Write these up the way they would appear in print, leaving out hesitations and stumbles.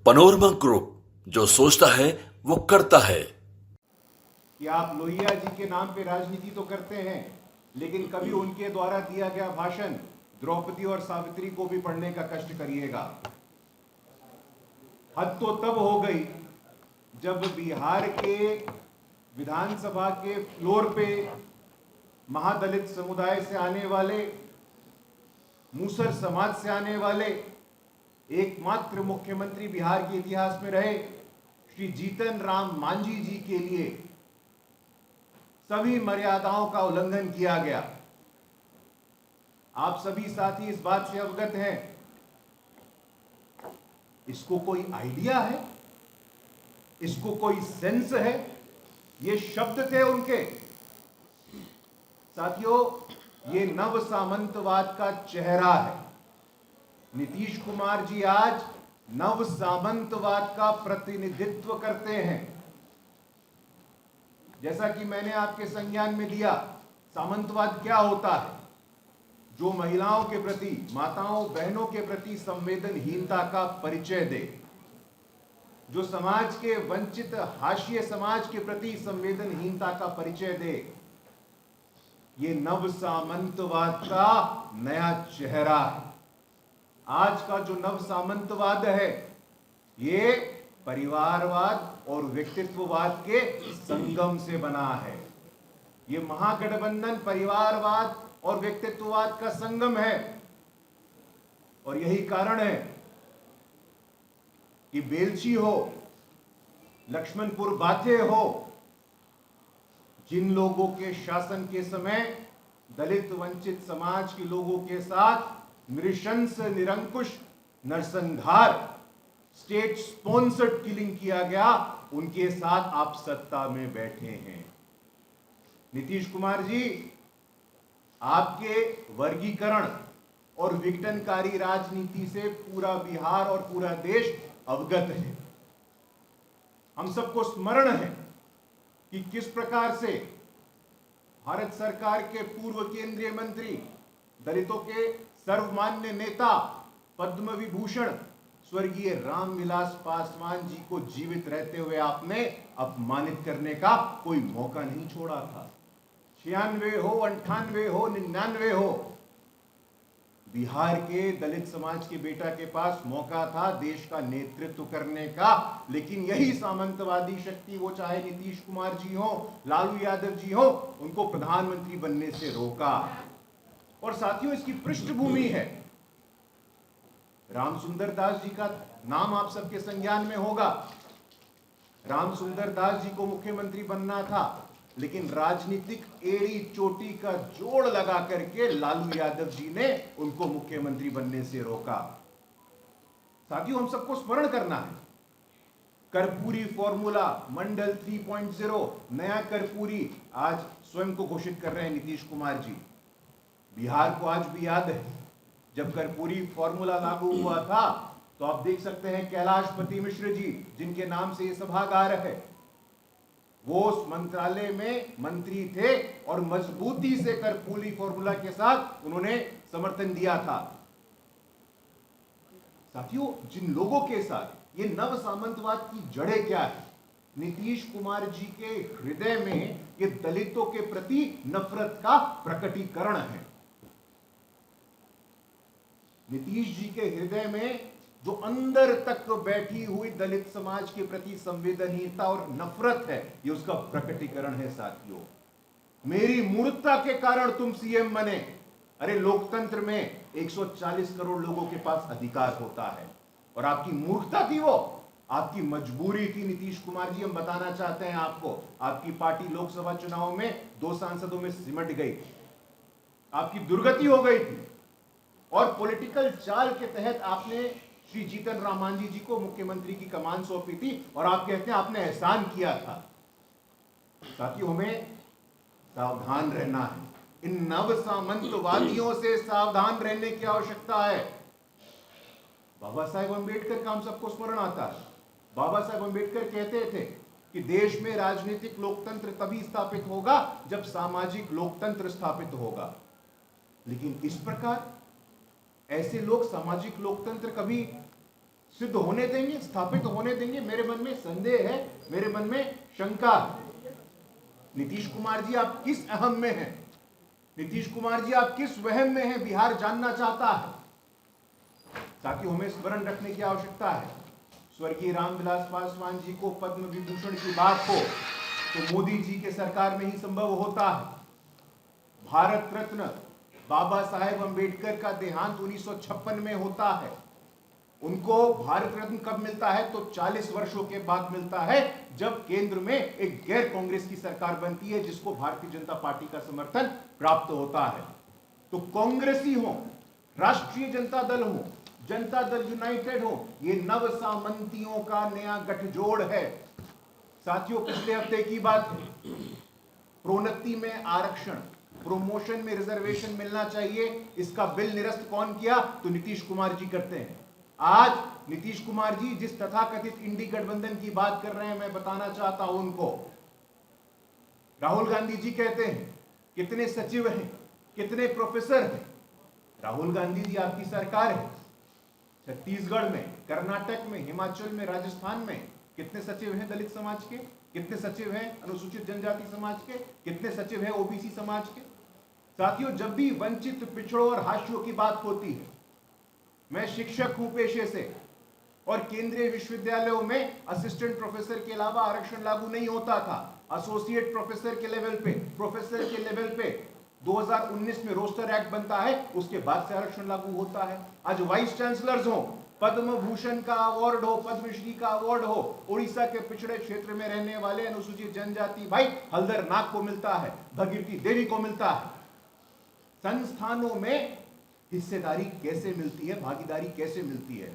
Panorama group, जो सोचता है वो करता है। कि आप लोहिया जी के नाम पे राजनीति तो करते हैं, लेकिन कभी उनके द्वारा दिया गया भाषण द्रौपदी और सावित्री को भी पढ़ने का कष्ट करिएगा। हद तो तब हो गई जब बिहार के विधानसभा के फ्लोर पे महादलित समुदाय से आने वाले, मूसर समाज से आने वाले एकमात्र मुख्यमंत्री बिहार के इतिहास में रहे श्री जीतन राम मांझी जी के लिए सभी मर्यादाओं का उल्लंघन किया गया। आप सभी साथी इस बात से अवगत हैं। इसको कोई आइडिया है, इसको कोई सेंस है? ये शब्द थे उनके। साथियों, ये नव सामंतवाद का चेहरा है। नीतीश कुमार जी आज नव सामंतवाद का प्रतिनिधित्व करते हैं। जैसा कि मैंने आपके संज्ञान में दिया, सामंतवाद क्या होता है? जो महिलाओं के प्रति, माताओं बहनों के प्रति संवेदनहीनता का परिचय दे, जो समाज के वंचित हाशिए समाज के प्रति संवेदनहीनता का परिचय दे, ये नव सामंतवाद का नया चेहरा है। आज का जो नव सामंतवाद है, ये परिवारवाद और व्यक्तित्ववाद के संगम से बना है। ये महागठबंधन परिवारवाद और व्यक्तित्ववाद का संगम है। और यही कारण है कि बेलछी हो, लक्ष्मणपुर बाथे हो, जिन लोगों के शासन के समय दलित वंचित समाज के लोगों के साथ नृशंस निरंकुश नरसंहार, स्टेट स्पॉन्सर्ड किलिंग किया गया, उनके साथ आप सत्ता में बैठे हैं। नीतीश कुमार जी, आपके वर्गीकरण और विघटनकारी राजनीति से पूरा बिहार और पूरा देश अवगत है। हम सबको स्मरण है कि किस प्रकार से भारत सरकार के पूर्व केंद्रीय मंत्री, दलितों के सर्वमान्य नेता, पद्म विभूषण स्वर्गीय रामविलास पासवान जी को जीवित रहते हुए आपने अपमानित करने का कोई मौका नहीं छोड़ा था। 96 हो, 98 हो, 99 हो, बिहार के दलित समाज के बेटा के पास मौका था देश का नेतृत्व करने का, लेकिन यही सामंतवादी शक्ति, वो चाहे नीतीश कुमार जी हो, लालू यादव जी हो, उनको प्रधानमंत्री बनने से रोका। और साथियों, इसकी पृष्ठभूमि है, रामसुंदर दास जी का नाम आप सबके संज्ञान में होगा। रामसुंदर दास जी को मुख्यमंत्री बनना था, लेकिन राजनीतिक एड़ी चोटी का जोड़ लगा करके लालू यादव जी ने उनको मुख्यमंत्री बनने से रोका। साथियों, हम सबको स्मरण करना है, कर्पूरी फॉर्मूला मंडल 3.0, नया कर्पूरी आज स्वयं को घोषित कर रहे हैं नीतीश कुमार जी। बिहार को आज भी याद है, जब कर्पूरी फॉर्मूला लागू हुआ था, तो आप देख सकते हैं कैलाशपति मिश्र जी, जिनके नाम से यह सभागार है, वो उस मंत्रालय में मंत्री थे और मजबूती से कर्पूरी फॉर्मूला के साथ उन्होंने समर्थन दिया था। साथियों, जिन लोगों के साथ ये नव सामंतवाद की जड़ें क्या है? नीतीश कुमार जी के हृदय में ये दलितों के प्रति नफरत का प्रकटीकरण है। नीतीश जी के हृदय में जो अंदर तक बैठी हुई दलित समाज के प्रति संवेदनहीनता और नफरत है, ये उसका प्रकटीकरण है। साथियों, मेरी मूर्खता के कारण तुम सीएम बने। अरे, लोकतंत्र में 140 करोड़ लोगों के पास अधिकार होता है, और आपकी मूर्खता थी, वो आपकी मजबूरी थी। नीतीश कुमार जी, हम बताना चाहते हैं आपको, आपकी पार्टी लोकसभा चुनाव में 2 सांसदों में सिमट गई, आपकी दुर्गति हो गई थी, और पॉलिटिकल चाल के तहत आपने श्री जीतन राम मांझी जी को मुख्यमंत्री की कमान सौंपी थी, और आप कहते हैं आपने एहसान किया था। साथियों, हमें सावधान रहना है, इन नव सामंतवादियों से सावधान रहने की आवश्यकता है। बाबा साहेब अंबेडकर का हम सबको स्मरण आता है। बाबा साहेब अंबेडकर कहते थे कि देश में राजनीतिक लोकतंत्र तभी स्थापित होगा जब सामाजिक लोकतंत्र स्थापित होगा। लेकिन इस प्रकार ऐसे लोग सामाजिक लोकतंत्र कभी सिद्ध होने देंगे, स्थापित होने देंगे? मेरे मन में संदेह है, मेरे मन में शंका है। नीतीश कुमार जी आप किस अहम में हैं? नीतीश कुमार जी आप किस वहम में हैं? बिहार जानना चाहता है। साथियों, हमें स्मरण रखने की आवश्यकता है, स्वर्गीय रामविलास पासवान जी को पद्म विभूषण की बात हो तो मोदी जी के सरकार में ही संभव होता है। भारत रत्न बाबा साहेब अंबेडकर का देहांत 1956 में होता है। उनको भारत रत्न कब मिलता है? तो 40 वर्षों के बाद मिलता है, जब केंद्र में एक गैर कांग्रेस की सरकार बनती है, जिसको भारतीय जनता पार्टी का समर्थन प्राप्त होता है। तो कांग्रेसी हो, राष्ट्रीय जनता दल हो, जनता दल यूनाइटेड हो, ये नव सामंतियों का नया गठजोड़ है। साथियों, पिछले हफ्ते की बात है, प्रोन्नति में आरक्षण, प्रमोशन में रिजर्वेशन मिलना चाहिए, इसका बिल निरस्त कौन किया? तो नीतीश कुमार जी करते हैं। आज नीतीश कुमार जी जिस तथाकथित इंडी गठबंधन की बात कर रहे हैं, मैं बताना चाहता हूं उनको, राहुल गांधी जी कहते हैं कितने सचिव हैं, कितने प्रोफेसर हैं। राहुल गांधी जी आपकी सरकार है, छत्तीसगढ़ में, कर्नाटक में, हिमाचल में, राजस्थान में कितने सचिव हैं दलित समाज के? कितने सचिव हैं अनुसूचित जनजाति समाज के? कितने सचिव हैं ओबीसी समाज के? साथियों, जब भी वंचित, पिछड़ों और हाशियों की बात होती है, मैं शिक्षक हूं पेशे से, और केंद्रीय विश्वविद्यालयों में असिस्टेंट प्रोफेसर के अलावा आरक्षण लागू नहीं होता था। एसोसिएट प्रोफेसर के लेवल पे, प्रोफेसर के लेवल पे 2019 में रोस्टर एक्ट बनता है, उसके बाद से आरक्षण लागू होता है। आज वाइस चांसलर्स हो, पद्म भूषण का अवार्ड हो, पद्मश्री का अवार्ड हो, उड़ीसा के पिछड़े क्षेत्र में रहने वाले अनुसूचित जनजाति भाई हल्दर नाग को मिलता है, भगीरथी देवी को मिलता है। संस्थानों में हिस्सेदारी कैसे मिलती है, भागीदारी कैसे मिलती है?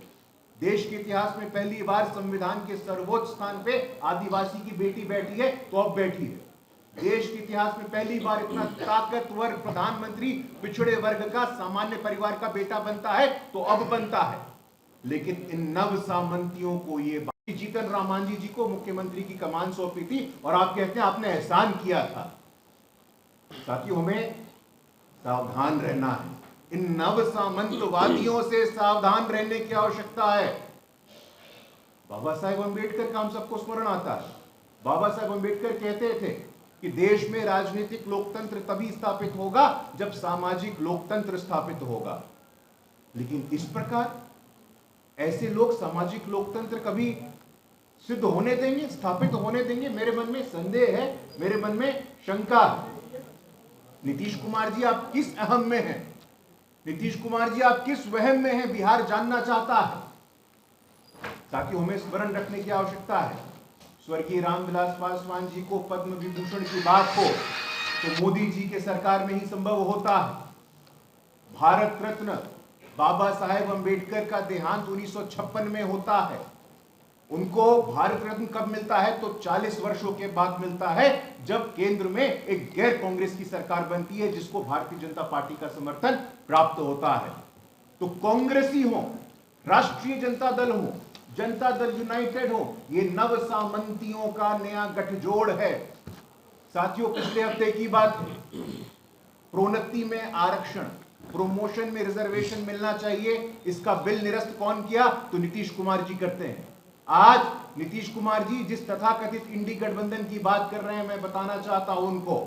देश के इतिहास में पहली बार संविधान के सर्वोच्च स्थान पे आदिवासी की बेटी बैठी है, तो अब बैठी है। देश के इतिहास में पहली बार इतना ताकतवर प्रधानमंत्री पिछड़े वर्ग का, सामान्य परिवार का बेटा बनता है, तो अब बनता है। लेकिन इन नव सामंतियों को ये जीतन राम मांझी जी को मुख्यमंत्री की कमान सौंपी थी, और आप कहते हैं आपने एहसान किया था। साथियों, हमें सावधान रहना है, इन नव सामंतवादियों से सावधान रहने की आवश्यकता है। बाबा साहेब अंबेडकर का हम सबको स्मरण आता है। बाबा साहेब अंबेडकर कहते थे कि देश में राजनीतिक लोकतंत्र तभी स्थापित होगा जब सामाजिक लोकतंत्र स्थापित होगा। लेकिन इस प्रकार ऐसे लोग सामाजिक लोकतंत्र कभी सिद्ध होने देंगे, स्थापित होने देंगे? मेरे मन में संदेह है, मेरे मन में शंका है। नीतीश कुमार जी आप किस अहम में हैं? नीतीश कुमार जी आप किस वहम में हैं? बिहार जानना चाहता है। साथियों, हमें स्मरण रखने की आवश्यकता है, स्वर्गीय रामविलास पासवान जी को पद्म विभूषण की बात हो तो मोदी जी के सरकार में ही संभव होता है। भारत रत्न बाबा साहेब अंबेडकर का देहांत 1956 में होता है। उनको भारत रत्न कब मिलता है? तो 40 वर्षों के बाद मिलता है, जब केंद्र में एक गैर कांग्रेस की सरकार बनती है, जिसको भारतीय जनता पार्टी का समर्थन प्राप्त होता है। तो कांग्रेसी हो, राष्ट्रीय जनता दल हो, जनता दल यूनाइटेड हो, ये नव सामंतियों का नया गठजोड़ है। साथियों, पिछले हफ्ते की बात है, प्रोन्नति में आरक्षण, प्रमोशन में रिजर्वेशन मिलना चाहिए, इसका बिल निरस्त कौन किया? तो नीतीश कुमार जी करते हैं। आज नीतीश कुमार जी जिस तथाकथित इंडी गठबंधन की बात कर रहे हैं, मैं बताना चाहता हूं उनको,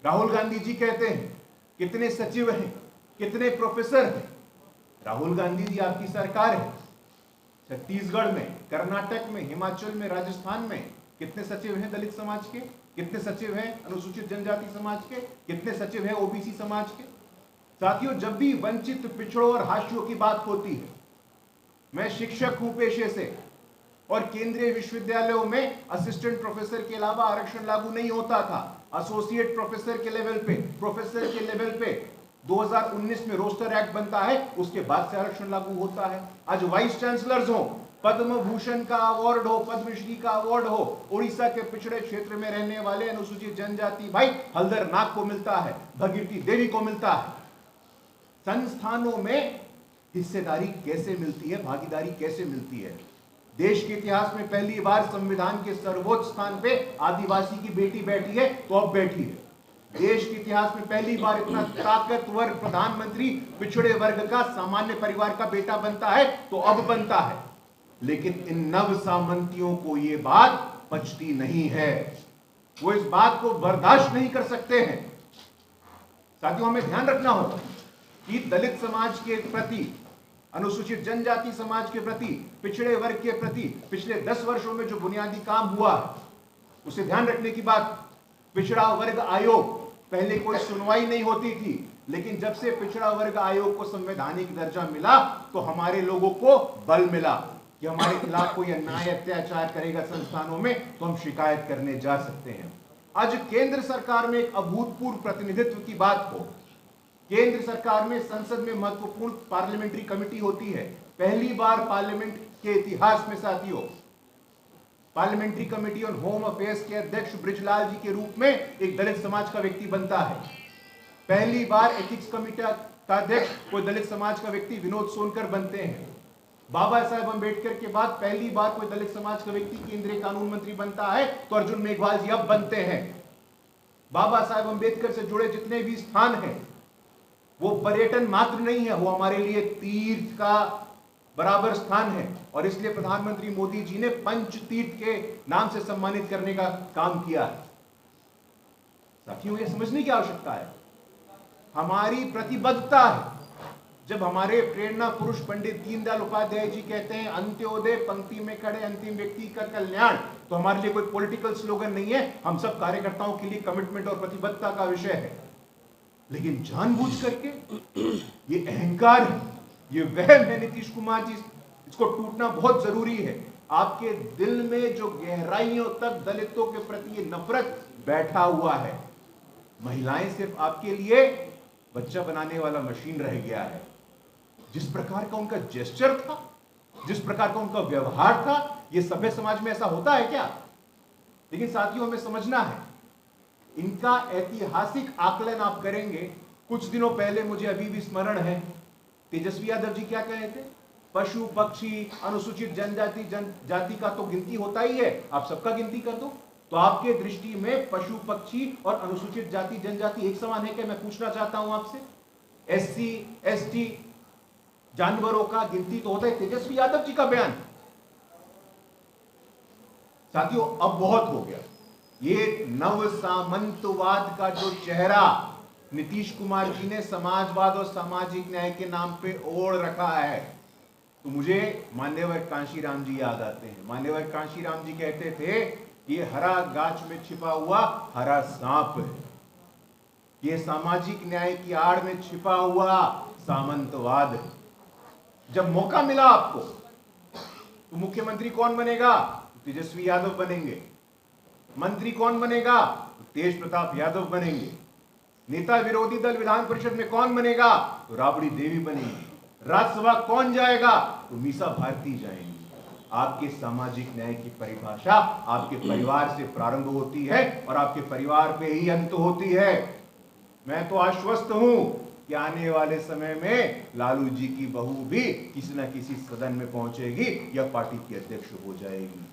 राहुल गांधी जी कहते हैं कितने सचिव हैं, कितने प्रोफेसर हैं। राहुल गांधी जी आपकी सरकार है, छत्तीसगढ़ में, कर्नाटक में, हिमाचल में, राजस्थान में कितने सचिव हैं दलित समाज के? कितने सचिव हैं अनुसूचित जनजाति समाज के? कितने सचिव हैं ओबीसी समाज के? साथियों, जब भी वंचित, पिछड़ों और हाशियों की बात होती है, मैं शिक्षक हूं पेशे से, और केंद्रीय विश्वविद्यालयों में असिस्टेंट प्रोफेसर के अलावा आरक्षण लागू नहीं होता था। एसोसिएट प्रोफेसर के लेवल पे, प्रोफेसर के लेवल पे 2019 में रोस्टर एक्ट बनता है, उसके बाद से आरक्षण लागू होता है। आज वाइस चांसलर्स हो, पद्म भूषण का अवार्ड हो, पद्मश्री का अवार्ड हो, उड़ीसा के पिछड़े क्षेत्र में रहने वाले अनुसूचित जनजाति भाई हल्दर नाग को मिलता है, भगीरथी देवी को मिलता है। संस्थानों में हिस्सेदारी कैसे मिलती है, भागीदारी कैसे मिलती है? देश के इतिहास में पहली बार संविधान के सर्वोच्च स्थान पे आदिवासी की बेटी बैठी है, तो अब बैठी है। देश के इतिहास में पहली बार इतना ताकतवर प्रधानमंत्री पिछड़े वर्ग का सामान्य परिवार का बेटा बनता है, तो अब बनता है। लेकिन इन नव सामंतियों को यह बात पचती नहीं है, वो इस बात को बर्दाश्त नहीं कर सकते हैं। साथियों, हमें ध्यान रखना होगा कि दलित समाज के प्रति, अनुसूचित जनजाति समाज के प्रति, पिछड़े वर्ग के प्रति पिछले 10 वर्षों में जो बुनियादी काम हुआ है, उसे ध्यान रखने की बात। पिछड़ा वर्ग आयोग, पहले कोई सुनवाई नहीं होती थी, लेकिन जब से पिछड़ा वर्ग आयोग को संवैधानिक दर्जा मिला तो हमारे लोगों को बल मिला कि हमारे खिलाफ कोई अन्याय अत्याचार करेगा संस्थानों में तो हम शिकायत करने जा सकते हैं। आज केंद्र सरकार में एक अभूतपूर्व प्रतिनिधित्व की बात हो। केंद्र सरकार में संसद में महत्वपूर्ण पार्लियामेंट्री कमेटी होती है। पहली बार पार्लियामेंट के इतिहास में साथियों, parliamentary committee on home affairs के अध्यक्ष ब्रिजलाल जी के रूप में एक दलित समाज का व्यक्ति बनता है। पहली बार एथिक्स कमेटी का अध्यक्ष कोई दलित समाज का व्यक्ति विनोद सोनकर बनते हैं। बाबा साहेब अंबेडकर के बाद पहली बार कोई दलित समाज का व्यक्ति केंद्रीय कानून मंत्री बनता है, तो अर्जुन मेघवाल जी अब बनते हैं। बाबा साहेब अंबेडकर से जुड़े जितने भी स्थान हैं, वो पर्यटन मात्र नहीं है, वो हमारे लिए तीर्थ का बराबर स्थान है, और इसलिए प्रधानमंत्री मोदी जी ने पंच तीर्थ के नाम से सम्मानित करने का काम किया है। साथियों, ये समझने की आवश्यकता है, हमारी प्रतिबद्धता है। जब हमारे प्रेरणा पुरुष पंडित दीनदयाल उपाध्याय जी कहते हैं अंत्योदय पंक्ति में खड़े अंतिम व्यक्ति का कल्याण, तो हमारे लिए कोई पॉलिटिकल स्लोगन नहीं है, हम सब कार्यकर्ताओं के लिए कमिटमेंट और प्रतिबद्धता का विषय है। लेकिन जानबूझ करके ये अहंकार है, ये वहम है नीतीश कुमार जी, इसको टूटना बहुत जरूरी है। आपके दिल में जो गहराइयों तक दलितों के प्रति ये नफरत बैठा हुआ है, महिलाएं सिर्फ आपके लिए बच्चा बनाने वाला मशीन रह गया है। जिस प्रकार का उनका जेस्चर था, जिस प्रकार का उनका व्यवहार था, ये सभ्य समाज में ऐसा होता है क्या? लेकिन साथियों, हमें समझना है, इनका ऐतिहासिक आकलन आप करेंगे। कुछ दिनों पहले मुझे अभी भी स्मरण है, तेजस्वी यादव जी क्या कहे थे, पशु पक्षी अनुसूचित जनजाति जाति का तो गिनती होता ही है, आप सबका गिनती कर दो। तो आपके दृष्टि में पशु पक्षी और अनुसूचित जाति जनजाति एक समान है क्या? मैं पूछना चाहता हूं आपसे। एससी एसटी जानवरों का गिनती तो होता है, तेजस्वी यादव जी का बयान। साथियों, अब बहुत हो गया। ये नव सामंतवाद का जो चेहरा नीतीश कुमार जी ने समाजवाद और सामाजिक न्याय के नाम पे ओढ़ रखा है, तो मुझे मान्यवर कांशीराम जी याद आते हैं। मान्यवर कांशीराम जी कहते थे, ये हरा गाछ में छिपा हुआ हरा सांप है, ये सामाजिक न्याय की आड़ में छिपा हुआ सामंतवाद है। जब मौका मिला आपको, तो मुख्यमंत्री कौन बनेगा? तेजस्वी यादव बनेंगे। मंत्री कौन बनेगा? तेज प्रताप यादव बनेंगे। नेता विरोधी दल विधान परिषद में कौन बनेगा? तो राबड़ी देवी बनेगी। राज्यसभा कौन जाएगा? तो मीसा भारती जाएंगी। आपके सामाजिक न्याय की परिभाषा आपके परिवार से प्रारंभ होती है और आपके परिवार पे ही अंत होती है। मैं तो आश्वस्त हूं कि आने वाले समय में लालू जी की बहू भी किसी न किसी सदन में पहुंचेगी या पार्टी की अध्यक्ष हो जाएगी।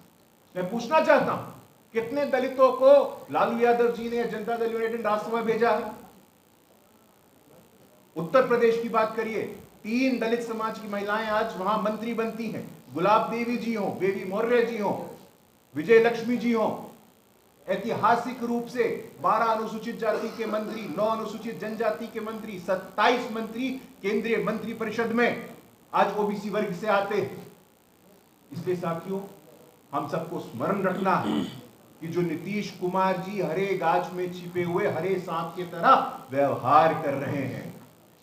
मैं पूछना चाहता हूं, कितने दलितों को लालू यादव जी ने जनता दल यूनाइटेड राज्यसभा भेजा है? उत्तर प्रदेश की बात करिए, 3 दलित समाज की महिलाएं आज वहां मंत्री बनती हैं। गुलाब देवी जी हो, बेबी मौर्य जी हो, विजय लक्ष्मी जी हो। ऐतिहासिक रूप से 12 अनुसूचित जाति के मंत्री, 9 अनुसूचित जनजाति के मंत्री, 27 मंत्री केंद्रीय मंत्री परिषद में आज ओबीसी वर्ग से आते हैं। इसलिए साथियों, हम सबको स्मरण रखना है कि जो नीतीश कुमार जी हरे गाछ में छिपे हुए हरे सांप की तरह व्यवहार कर रहे हैं,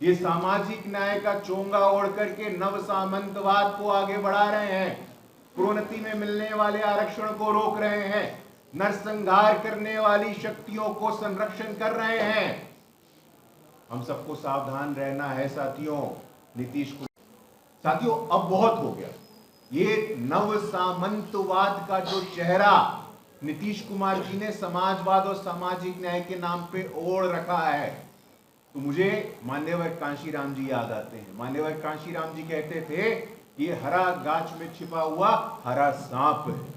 ये सामाजिक न्याय का चोंगा ओढ़ करके नव सामंतवाद को आगे बढ़ा रहे हैं, प्रोन्नति में मिलने वाले आरक्षण को रोक रहे हैं, नरसंहार करने वाली शक्तियों को संरक्षण कर रहे हैं। हम सबको सावधान रहना है साथियों। नीतीश कुमार साथियों, अब बहुत हो गया। ये नव सामंतवाद का जो चेहरा नीतीश कुमार जी ने समाजवाद और सामाजिक न्याय के नाम पे ओढ़ रखा है, तो मुझे मान्यवर कांशीराम जी याद आते हैं। मान्यवर कांशीराम जी कहते थे, ये हरा गाछ में छिपा हुआ हरा सांप है,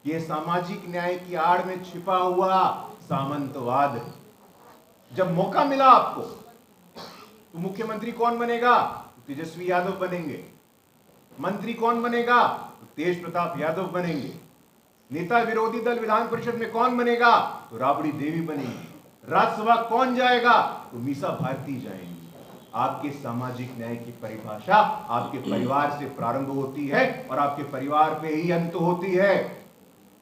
ये सामाजिक न्याय की आड़ में छिपा हुआ सामंतवाद है। जब मौका मिला आपको तो मुख्यमंत्री कौन बनेगा? तेजस्वी यादव बनेंगे। मंत्री कौन बनेगा? तेज प्रताप यादव बनेंगे। नेता विरोधी दल विधान परिषद में कौन बनेगा? तो राबड़ी देवी बनेगी। राज्यसभा कौन जाएगा? तो मीसा भारती जाएंगी। आपके सामाजिक न्याय की परिभाषा आपके परिवार से प्रारंभ होती है और आपके परिवार पे ही अंत होती है।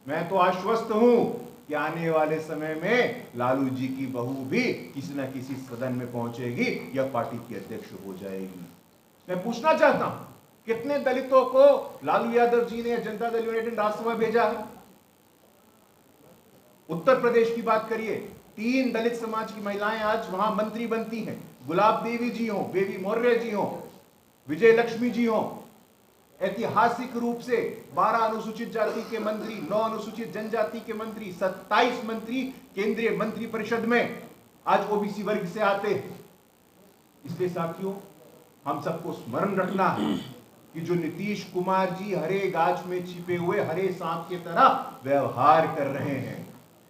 मैं तो आश्वस्त हूं कि आने वाले समय में लालू जी की बहू भी किसी न किसी सदन में पहुंचेगी या पार्टी की अध्यक्ष हो जाएगी। मैं पूछना चाहता हूं, कितने दलितों को लालू यादव जी ने जनता दल यूनाइटेड राज्यसभा भेजा है? उत्तर प्रदेश की बात करिए, 3 दलित समाज की महिलाएं आज वहां मंत्री बनती हैं। गुलाब देवी जी हो, बेबी मौर्य जी हो, विजय लक्ष्मी जी हो। ऐतिहासिक रूप से 12 अनुसूचित जाति के मंत्री, 9 अनुसूचित जनजाति के मंत्री, 27 मंत्री केंद्रीय मंत्री परिषद में आज ओबीसी वर्ग से आते हैं। इसलिए साथियों, हम सबको स्मरण रखना है कि जो नीतीश कुमार जी हरे गाछ में छिपे हुए हरे सांप की तरह व्यवहार कर रहे हैं,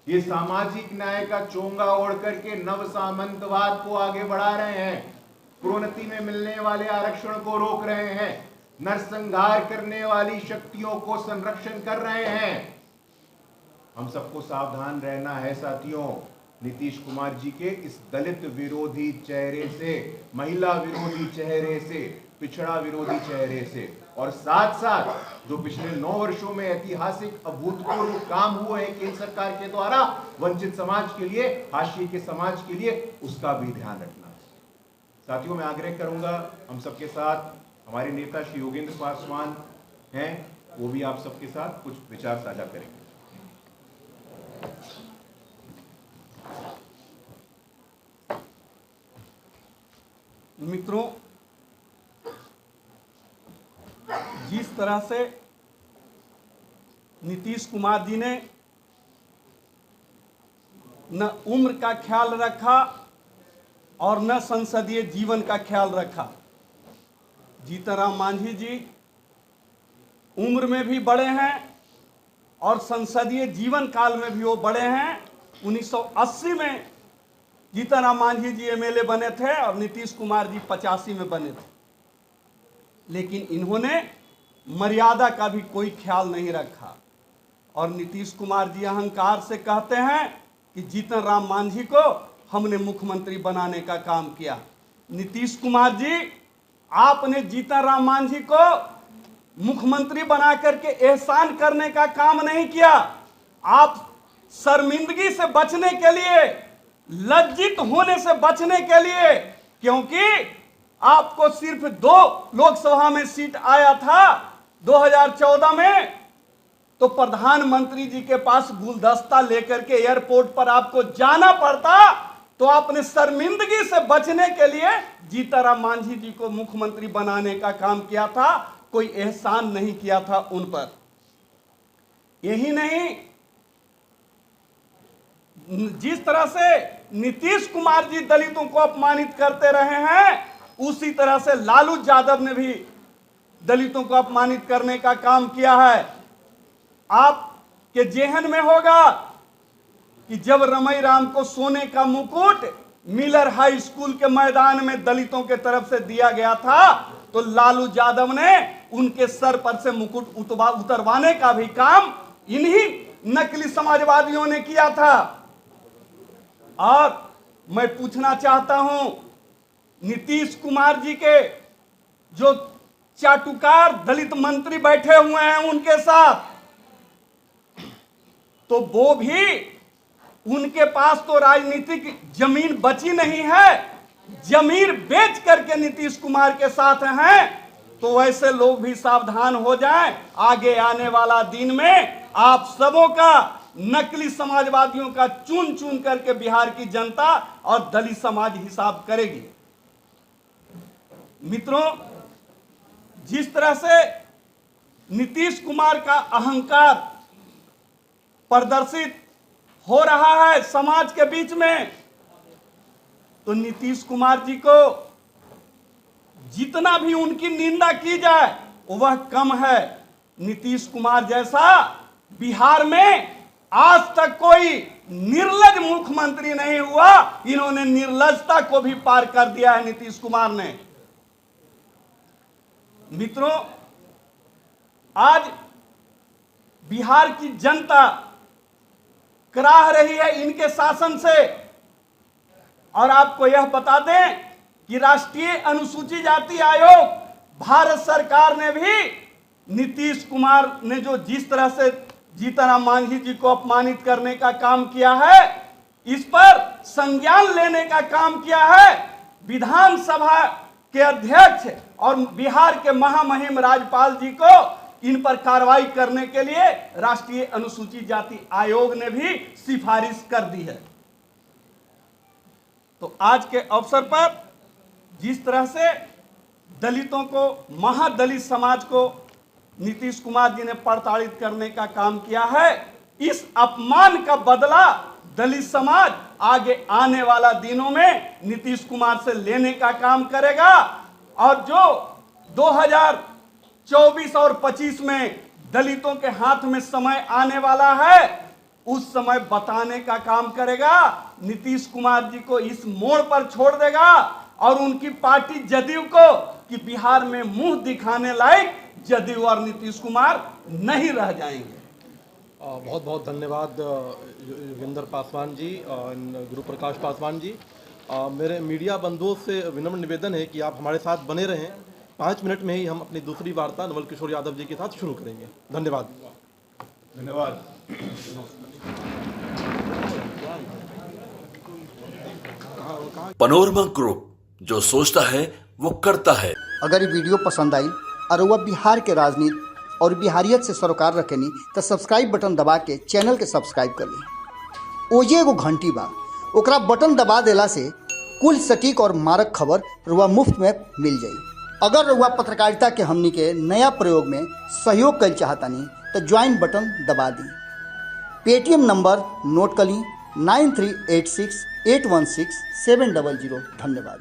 ये सामाजिक न्याय का चोंगा ओढ़ करके नव सामंतवाद को आगे बढ़ा रहे हैं, प्रोन्नति में मिलने वाले आरक्षण को रोक रहे हैं, नरसंहार करने वाली शक्तियों को संरक्षण कर रहे हैं। हम सबको सावधान रहना है साथियों, नीतीश कुमार जी के इस दलित विरोधी चेहरे से, महिला विरोधी चेहरे से, पिछड़ा विरोधी चेहरे से, और साथ साथ जो पिछले 9 वर्षों में ऐतिहासिक अभूतपूर्व काम हुए हैं केंद्र सरकार के द्वारा वंचित समाज के लिए, हाशिए के समाज के लिए, उसका भी ध्यान रखना है। साथियों, मैं आग्रह करूंगा हम सबके साथ, हमारे नेता श्री योगेंद्र पासवान हैं, वो भी आप सबके साथ कुछ विचार साझा करेंगे। मित्रों, जिस तरह से नीतीश कुमार जी ने न उम्र का ख्याल रखा और न संसदीय जीवन का ख्याल रखा। जीतनराम मांझी जी उम्र में भी बड़े हैं और संसदीय जीवन काल में भी वो बड़े हैं। 1980 में जीतनराम मांझी जी एमएलए बने थे और नीतीश कुमार जी 85 में बने थे, लेकिन इन्होंने मर्यादा का भी कोई ख्याल नहीं रखा। और नीतीश कुमार जी अहंकार से कहते हैं कि जीतनराम मांझी को हमने मुख्यमंत्री बनाने का काम किया। नीतीश कुमार जी, आपने जीतनराम मांझी को मुख्यमंत्री बना करके एहसान करने का काम नहीं किया। आप शर्मिंदगी से बचने के लिए, लज्जित होने से बचने के लिए, क्योंकि आपको सिर्फ 2 लोकसभा में सीट आया था 2014 में, तो प्रधानमंत्री जी के पास गुलदस्ता लेकर के एयरपोर्ट पर आपको जाना पड़ता, तो आपने शर्मिंदगी से बचने के लिए जीतनराम मांझी जी को मुख्यमंत्री बनाने का काम किया था, कोई एहसान नहीं किया था उन पर। यही नहीं, जिस तरह से नीतीश कुमार जी दलितों को अपमानित करते रहे हैं, उसी तरह से लालू यादव ने भी दलितों को अपमानित करने का काम किया है। आपके जेहन में होगा कि जब रमई राम को सोने का मुकुट मिलर हाई स्कूल के मैदान में दलितों के तरफ से दिया गया था, तो लालू यादव ने उनके सर पर से मुकुट उतरवाने का भी काम इन्हीं नकली समाजवादियों ने किया था। और मैं पूछना चाहता हूं, नीतीश कुमार जी के जो चाटुकार दलित मंत्री बैठे हुए हैं उनके साथ, तो वो भी, उनके पास तो राजनीतिक जमीन बची नहीं है, जमीन बेच करके नीतीश कुमार के साथ हैं। तो वैसे लोग भी सावधान हो जाएं, आगे आने वाला दिन में आप सबों का, नकली समाजवादियों का चुन चुन करके बिहार की जनता और दलित समाज हिसाब करेगी। मित्रों, जिस तरह से नीतीश कुमार का अहंकार प्रदर्शित हो रहा है समाज के बीच में, तो नीतीश कुमार जी को जितना भी उनकी निंदा की जाए वह कम है। नीतीश कुमार जैसा बिहार में आज तक कोई निर्लज मुख्यमंत्री नहीं हुआ। इन्होंने निर्लजता को भी पार कर दिया है नीतीश कुमार ने। मित्रों, आज बिहार की जनता कराह रही है इनके शासन से। और आपको यह बता दें कि राष्ट्रीय अनुसूचित जाति आयोग, भारत सरकार ने भी नीतीश कुमार ने जो जिस तरह से जीतनराम मांझी जी को अपमानित करने का काम किया है, इस पर संज्ञान लेने का काम किया है। विधानसभा के अध्यक्ष और बिहार के महामहिम राज्यपाल जी को इन पर कार्रवाई करने के लिए राष्ट्रीय अनुसूचित जाति आयोग ने भी सिफारिश कर दी है। तो आज के अवसर पर जिस तरह से दलितों को, महादलित समाज को नीतीश कुमार जी ने प्रताड़ित करने का काम किया है, इस अपमान का बदला दलित समाज आगे आने वाला दिनों में नीतीश कुमार से लेने का काम करेगा। और जो 2024 और 25 में दलितों के हाथ में समय आने वाला है, उस समय बताने का काम करेगा। नीतीश कुमार जी को इस मोड़ पर छोड़ देगा और उनकी पार्टी जदयू को कि बिहार में मुंह दिखाने लायक जदयू और नीतीश कुमार नहीं रह जाएंगे। बहुत बहुत धन्यवाद योगेंद्र पासवान जी और गुरु प्रकाश पासवान जी। मेरे मीडिया बंधुओं से विनम्र निवेदन है कि आप हमारे साथ बने रहें। 5 मिनट में ही हम अपनी दूसरी वार्ता नवल किशोर यादव जी के साथ शुरू करेंगे। धन्यवाद। धन्यवाद। पनोरमा ग्रुप, जो सोचता है वो करता है। अगर ये वीडियो पसंद आई और वह बिहार के राजनीति और बिहारियत से सरोकार रखेनी तो सब्सक्राइब बटन दबा के चैनल के सब्सक्राइब कर ली। ओजे एगो घंटी बा, ओकरा बटन दबा देला से कुल सटीक और मारक खबर रुआ मुफ्त में मिल जाई। अगर रुआ पत्रकारिता के हमनी के नया प्रयोग में सहयोग कर चाहतानी तो ज्वाइन बटन दबा दी। पेटीएम नंबर नोट कर ली 9386816700। धन्यवाद।